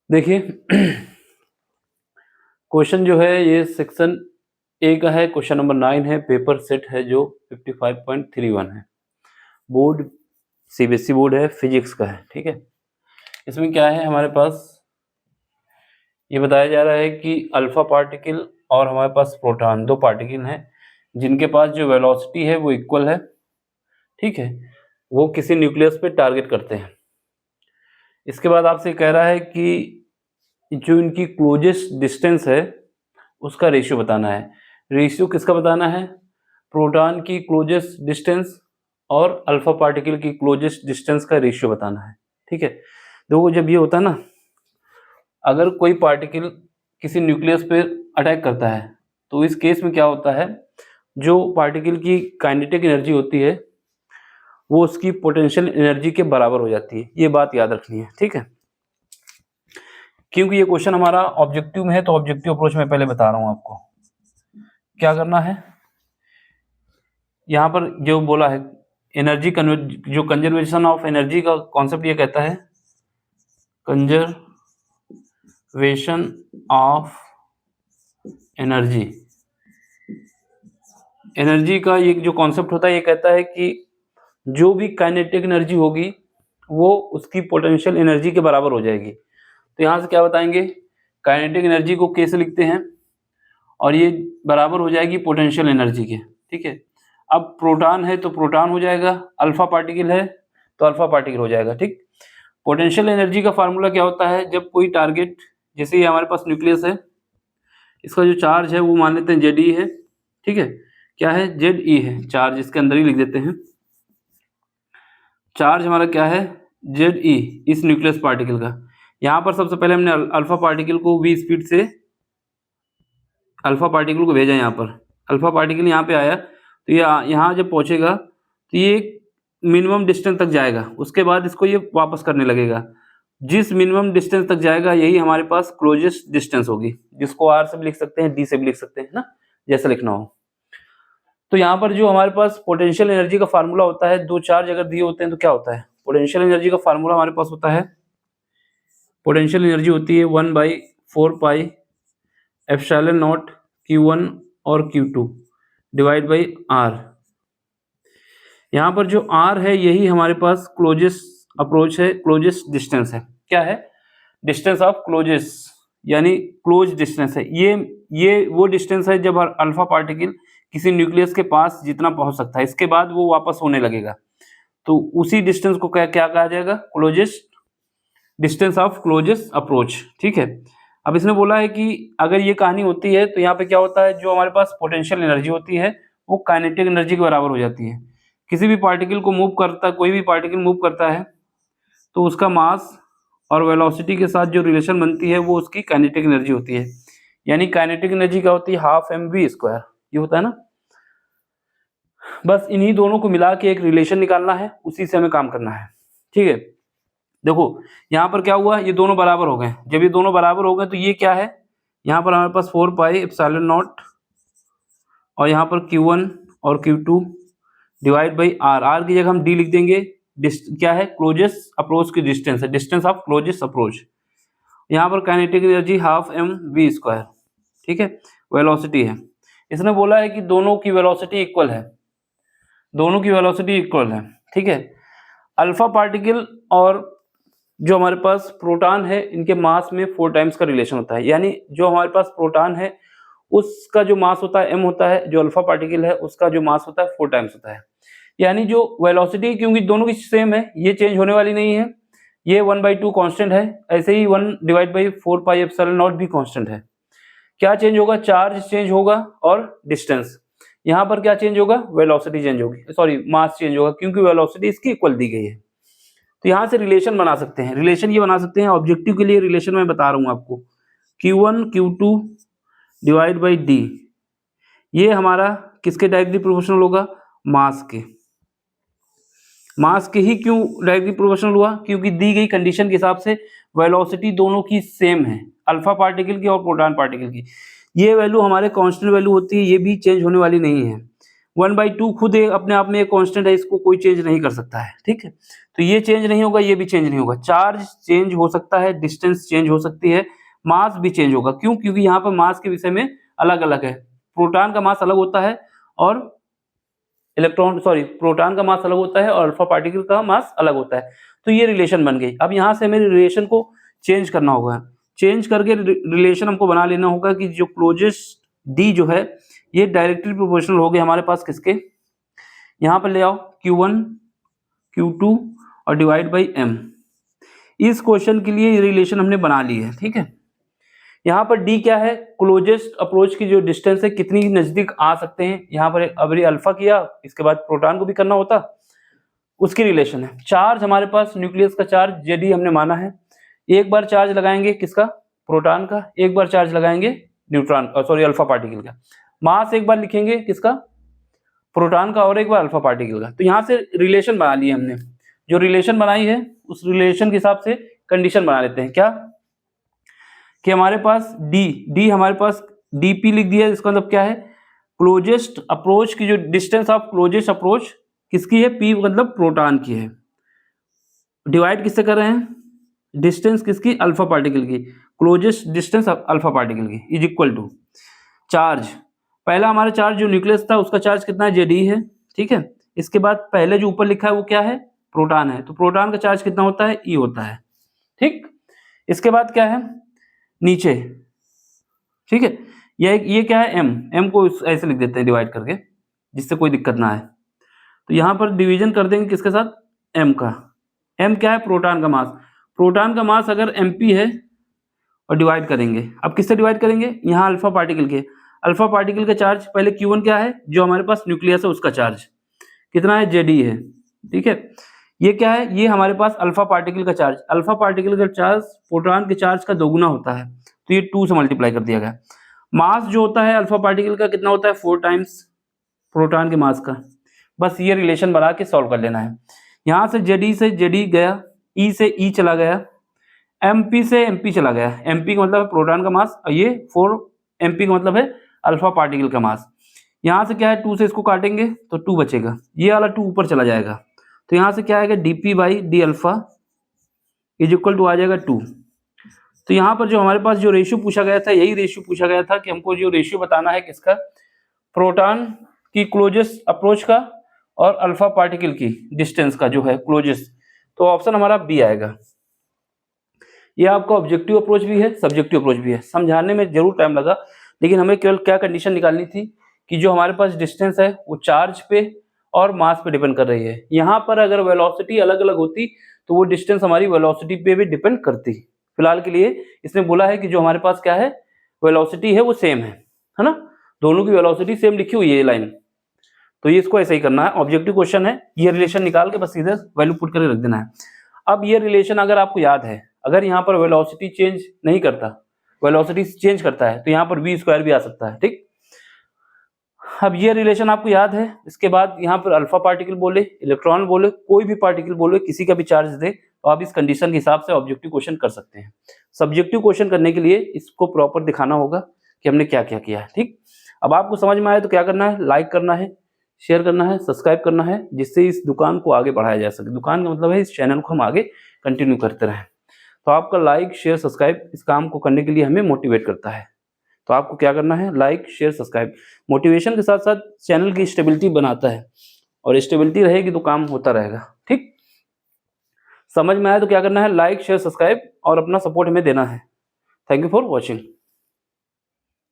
देखिए क्वेश्चन जो है ये सेक्शन ए का है, क्वेश्चन नंबर 9 है, पेपर सेट है जो 55.31 है, बोर्ड सीबीएसई बोर्ड है, फिजिक्स का है। ठीक है, इसमें क्या है हमारे पास, ये बताया जा रहा है कि अल्फा पार्टिकल और हमारे पास प्रोटॉन, दो पार्टिकल हैं जिनके पास जो वेलोसिटी है वो इक्वल है। ठीक है, वो किसी न्यूक्लियस पे टारगेट करते हैं। इसके बाद आपसे कह रहा है कि जो इनकी क्लोजेस्ट डिस्टेंस है उसका रेशियो बताना है। रेशियो किसका बताना है? प्रोटॉन की क्लोजेस्ट डिस्टेंस और अल्फा पार्टिकल की क्लोजेस्ट डिस्टेंस का रेशियो बताना है। ठीक है, देखो जब ये होता है ना, अगर कोई पार्टिकल किसी न्यूक्लियस पे अटैक करता है तो इस केस में क्या होता है, जो पार्टिकल की काइनेटिक एनर्जी होती है वो उसकी पोटेंशियल एनर्जी के बराबर हो जाती है। ये बात याद रखनी है। ठीक है, क्योंकि ये क्वेश्चन हमारा ऑब्जेक्टिव में है तो ऑब्जेक्टिव अप्रोच में पहले बता रहा हूं आपको क्या करना है। यहाँ पर जो बोला है एनर्जी जो कंजर्वेशन ऑफ एनर्जी का कॉन्सेप्ट ये कहता है, कंजर्वेशन ऑफ एनर्जी। एनर्जी का ये जो कॉन्सेप्ट होता है ये कहता है कि जो भी काइनेटिक एनर्जी होगी वो उसकी पोटेंशियल एनर्जी के बराबर हो जाएगी। तो यहाँ से क्या बताएंगे, काइनेटिक एनर्जी को कैसे लिखते हैं और ये बराबर हो जाएगी पोटेंशियल एनर्जी के। ठीक है, अब प्रोटॉन है तो प्रोटॉन हो जाएगा, अल्फा पार्टिकल है तो अल्फा पार्टिकल हो जाएगा। ठीक, पोटेंशियल एनर्जी का फार्मूला क्या होता है, जब कोई टारगेट, जैसे ये हमारे पास न्यूक्लियस है, इसका जो चार्ज है वो मान लेते हैं Ze है। ठीक है, क्या है, Ze है, चार्ज इसके अंदर ही लिख देते हैं। चार्ज हमारा क्या है, Ze, इस न्यूक्लियस पार्टिकल का। यहाँ पर सबसे पहले हमने अल्फा पार्टिकल को v स्पीड से अल्फा पार्टिकल को भेजा। यहाँ पर अल्फा पार्टिकल यहाँ पे आया तो ये यहाँ जब पहुँचेगा तो ये मिनिमम डिस्टेंस तक जाएगा, उसके बाद इसको ये वापस करने लगेगा। जिस मिनिमम डिस्टेंस तक जाएगा यही हमारे पास क्लोजेस्ट डिस्टेंस होगी, जिसको r से भी लिख सकते हैं, d से भी लिख सकते हैं ना, जैसा लिखना हो। तो यहाँ पर जो हमारे पास पोटेंशियल एनर्जी का फार्मूला होता है, दो चार्ज अगर दिए होते हैं तो क्या होता है, पोटेंशियल एनर्जी का फार्मूला हमारे पास होता है, पोटेंशियल एनर्जी होती है 1/4 पाई एप्सिलॉन नॉट Q1 और Q2 डिवाइड बाई R। यहाँ पर जो R है यही हमारे पास क्लोजेस्ट अप्रोच है, क्लोजेस्ट डिस्टेंस है। क्या है, डिस्टेंस ऑफ क्लोजेस्ट, यानी क्लोज डिस्टेंस है। ये वो डिस्टेंस है जब अल्फा पार्टिकल किसी न्यूक्लियस के पास जितना पहुंच सकता है, इसके बाद वो वापस होने लगेगा, तो उसी डिस्टेंस को क्या कहा जाएगा, closest distance of closest approach. ठीक है, अब इसने बोला है कि अगर ये कहानी होती है तो यहाँ पे क्या होता है, जो हमारे पास पोटेंशियल एनर्जी होती है वो काइनेटिक एनर्जी के बराबर हो जाती है। किसी भी पार्टिकल को मूव करता, कोई भी पार्टिकल मूव करता है तो उसका मास और वेलोसिटी के साथ जो रिलेशन बनती है वो उसकी काइनेटिक एनर्जी होती है। यानी काइनेटिक एनर्जी क्या होती है, हाफ mv², ये होता है ना। बस इन्हीं दोनों को मिला के एक रिलेशन निकालना है, उसी से हमें काम करना है। ठीक है, देखो यहाँ पर क्या हुआ, ये दोनों बराबर हो गए। जब ये दोनों बराबर हो गए तो ये क्या है, यहाँ पर हमारे पास 4 पाई एप्सिलॉन नॉट और यहाँ पर Q1 और Q2 डिवाइड बाई R की जगह हम D लिख देंगे। क्या है, क्लोजेस्ट अप्रोच की डिस्टेंस है, डिस्टेंस ऑफ क्लोजेस्ट अप्रोच। यहाँ पर काइनेटिक एनर्जी हाफ mv²। ठीक है, वेलोसिटी है। इसने बोला है कि दोनों की वेलोसिटी इक्वल है, दोनों की वेलोसिटी इक्वल है। ठीक है, अल्फा पार्टिकल और जो हमारे पास प्रोटॉन है इनके मास में 4 टाइम्स का रिलेशन होता है। यानी जो हमारे पास प्रोटॉन है उसका जो मास होता है m होता है, जो अल्फा पार्टिकल है उसका जो मास होता है 4 टाइम्स होता है। यानी जो वेलोसिटी, क्योंकि दोनों की सेम है, ये चेंज होने वाली नहीं है, ये 1/2 कांस्टेंट है, ऐसे ही 1 divide by 4 pi epsilon not भी कांस्टेंट है। क्या चेंज होगा, चार्ज चेंज होगा और डिस्टेंस। यहाँ पर क्या चेंज होगा, वेलोसिटी चेंज होगी, सॉरी मास चेंज होगा, क्योंकि वेलोसिटी इसकी इक्वल दी गई है। तो यहाँ से रिलेशन बना सकते हैं, रिलेशन ये बना सकते हैं, ऑब्जेक्टिव के लिए रिलेशन मैं बता रहा हूँ आपको, Q1 Q2 divide by D, ये हमारा किसके डायरेक्टली प्रोपोर्शनल होगा, मास के। मास के ही क्यों डायरेक्टली प्रोपोर्शनल हुआ, क्योंकि दी गई कंडीशन के हिसाब से वेलोसिटी दोनों की सेम है, अल्फा पार्टिकल की और प्रोटॉन पार्टिकल की। ये वैल्यू हमारे कांस्टेंट वैल्यू होती है, ये भी चेंज होने वाली नहीं है। 1/2 खुद अपने आप में एक कांस्टेंट है, इसको कोई चेंज नहीं कर सकता है, ठीक है। तो ये चेंज नहीं होगा, ये भी चेंज नहीं होगा। चार्ज चेंज हो सकता है, डिस्टेंस चेंज हो सकती है, मास भी चेंज होगा। क्यों? क्योंकि यहाँ पर मास के विषय में अलग-अलग है। प्रोटॉन का मास अलग होता है और प्रोटॉन का मास अलग होता है और अल्फा पार्टिकल का मास अलग होता है। तो ये रिलेशन बन गई। अब यहाँ से हमें रिलेशन को चेंज करना होगा। चेंज करके रिलेशन हमको बना लेना होगा कि जो क्लोजेस्ट डी जो है ये डायरेक्टली प्रोपोर्शनल हो गए हमारे पास किसके, यहाँ पर ले आओ Q1 Q2 और डिवाइड बाई m। इस क्वेश्चन के लिए रिलेशन हमने बना ली है, ठीक है। यहाँ पर d क्या है, क्लोजेस्ट अप्रोच की जो डिस्टेंस है, कितनी नजदीक आ सकते हैं। यहाँ पर अभी अल्फा किया, इसके बाद प्रोटॉन को भी करना होता, उसकी रिलेशन है। चार्ज हमारे पास न्यूक्लियस का चार्ज Jd हमने माना है। एक बार चार्ज लगाएंगे किसका, प्रोटॉन का, एक बार चार्ज लगाएंगे अल्फा पार्टिकल का। मास एक बार लिखेंगे किसका, प्रोटॉन का, और एक बार अल्फा पार्टिकल का। तो यहाँ से रिलेशन बना ली हमने। जो रिलेशन बनाई है उस रिलेशन के हिसाब से कंडीशन बना लेते हैं। क्या कि हमारे पास डी हमारे पास dp लिख दिया, इसका मतलब क्या है, क्लोजेस्ट अप्रोच की जो डिस्टेंस ऑफ क्लोजेस्ट अप्रोच किसकी है, p मतलब प्रोटॉन की है। डिवाइड किससे कर रहे हैं, डिस्टेंस किसकी, अल्फा पार्टिकल की, क्लोजेस्ट डिस्टेंस अल्फा पार्टिकल की इज इक्वल टू चार्ज। पहला हमारा चार्ज जो न्यूक्लियस था उसका चार्ज कितना है, Jd है, ठीक है। इसके बाद पहले जो ऊपर लिखा है वो क्या है, प्रोटॉन है। तो प्रोटॉन का चार्ज कितना होता है, E होता है, ठीक। इसके बाद क्या है नीचे, ठीक है। ये क्या है, m को ऐसे लिख देते हैं डिवाइड करके, जिससे कोई दिक्कत ना आए। तो यहाँ पर डिवीजन कर देंगे किसके साथ, m का। m क्या है, प्रोटॉन का मास। प्रोटॉन का मास अगर mp है और डिवाइड करेंगे, अब किससे डिवाइड करेंगे, यहाँ अल्फा पार्टिकल के। अल्फा पार्टिकल का चार्ज पहले Q1 क्या है, जो हमारे पास न्यूक्लियस है उसका चार्ज कितना है, Jd है, ठीक है। ये क्या है, ये हमारे पास अल्फा पार्टिकल का चार्ज। अल्फा पार्टिकल का चार्ज प्रोटॉन के चार्ज का दोगुना होता है, तो ये 2 से मल्टीप्लाई कर दिया गया। मास जो होता है अल्फा पार्टिकल का कितना होता है, 4 टाइम्स प्रोटॉन के मास का। बस ये रिलेशन बना के सॉल्व कर लेना है। यहाँ से Jd से Jd गया, E से E चला गया, MP से MP चला गया। MP का मतलब है प्रोटॉन का मास और ये 4 MP का मतलब है अल्फा पार्टिकल का मास। यहाँ से क्या है, 2 से इसको काटेंगे तो 2 बचेगा, ये वाला 2 ऊपर चला जाएगा। तो यहाँ से क्या आएगा, dp by d alpha is equal to आ जाएगा 2। तो यहाँ पर जो हमारे पास जो रेशियो पूछा गया था, यही रेशियो पूछा गया था कि हमको जो रेशियो बताना है किसका, प्रोटॉन की क्लोजेस्ट अप्रोच का और अल्फा पार्टिकल की डिस्टेंस का जो है क्लोजेस्ट। तो ऑप्शन हमारा बी आएगा। ये आपका ऑब्जेक्टिव अप्रोच भी है, सब्जेक्टिव अप्रोच भी है। समझाने में जरूर टाइम लगा, लेकिन हमें केवल क्या कंडीशन निकालनी थी कि जो हमारे पास डिस्टेंस है वो चार्ज पे और मास पे डिपेंड कर रही है। यहाँ पर अगर वेलोसिटी अलग अलग होती तो वो डिस्टेंस हमारी वेलोसिटी पे भी डिपेंड करती। फिलहाल के लिए इसने बोला है कि जो हमारे पास क्या है, वेलोसिटी है वो सेम है ना, दोनों की वेलोसिटी सेम लिखी हुई है ये लाइन। तो ये इसको ऐसे ही करना है, ऑब्जेक्टिव क्वेश्चन है। ये रिलेशन निकाल के बस सीधे वैल्यू पुट करके रख देना है। अब ये रिलेशन अगर आपको याद है, अगर यहाँ पर वेलोसिटी चेंज नहीं करता, वेलोसिटी चेंज करता है, तो यहाँ पर v स्क्वायर भी आ सकता है, ठीक। अब ये रिलेशन आपको याद है। इसके बाद यहाँ पर अल्फा पार्टिकल बोले, इलेक्ट्रॉन बोले, कोई भी पार्टिकल बोले, किसी का भी चार्ज दे, तो आप इस कंडीशन के हिसाब से ऑब्जेक्टिव क्वेश्चन कर सकते हैं। सब्जेक्टिव क्वेश्चन करने के लिए इसको प्रॉपर दिखाना होगा कि हमने क्या क्या किया है, ठीक। अब आपको समझ में आए तो क्या करना है, लाइक करना है, शेयर करना है, सब्सक्राइब करना है, जिससे इस दुकान को आगे बढ़ाया जा सके। दुकान का मतलब है इस चैनल को हम आगे कंटिन्यू करते रहें। तो आपका लाइक शेयर सब्सक्राइब इस काम को करने के लिए हमें मोटिवेट करता है। तो आपको क्या करना है, लाइक शेयर सब्सक्राइब। मोटिवेशन के साथ साथ चैनल की स्टेबिलिटी बनाता है, और स्टेबिलिटी रहेगी तो काम होता रहेगा, ठीक। समझ में आया तो क्या करना है, लाइक शेयर सब्सक्राइब और अपना सपोर्ट हमें देना है। Thank you for watching.